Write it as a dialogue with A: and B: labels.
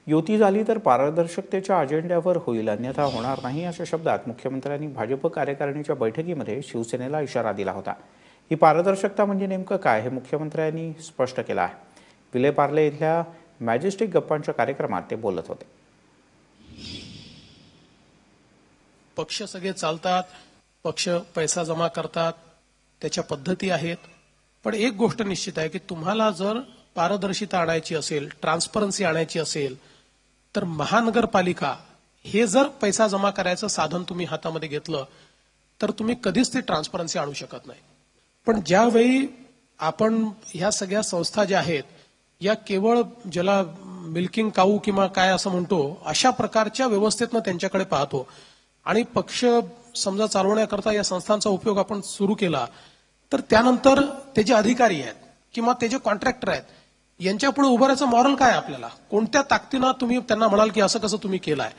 A: युती झाली तर पारदर्शकतेच्या अजेंड्यावर होईल, अन्यथा होणार नाही, अशा शब्दात मुख्यमंत्र्यांनी भाजप कार्यकारिणीच्या बैठकीमध्ये शिवसेनेला इशारा दिला होता. ही पारदर्शकता म्हणजे नेमकं काय हे मुख्यमंत्र्यांनी स्पष्ट केलं आहे. विले पार्ले इथल्या मॅजेस्टिक गप्पांच्या कार्यक्रमात ते बोलत होते.
B: पक्ष सगळे चालतात, पक्ष पैसा जमा करतात, त्याच्या पद्धती आहेत. पण एक गोष्ट निश्चित आहे की तुम्हाला जर पारदर्शिता आणायची असेल, ट्रान्सपरन्सी आणायची असेल, तर महानगरपालिका हे जर पैसा जमा करायचं साधन तुम्ही हातामध्ये घेतलं तर तुम्ही कधीच ती ट्रान्सपरन्सी आणू शकत नाही. पण ज्यावेळी आपण ह्या सगळ्या संस्था ज्या आहेत या केवळ ज्याला मिल्किंग काऊ किंवा काय असं म्हणतो अशा प्रकारच्या व्यवस्थेतनं त्यांच्याकडे पाहतो आणि पक्ष समजा चालवण्याकरता या संस्थांचा उपयोग आपण सुरू केला, तर त्यानंतर ते जे अधिकारी आहेत किंवा ते जे कॉन्ट्रॅक्टर आहेत यांच्या पुढे उभं राहायचं मॉरल काय आपल्याला, कोणत्या ताकदीनं तुम्ही त्यांना म्हणाल की असं कसं तुम्ही केलंय.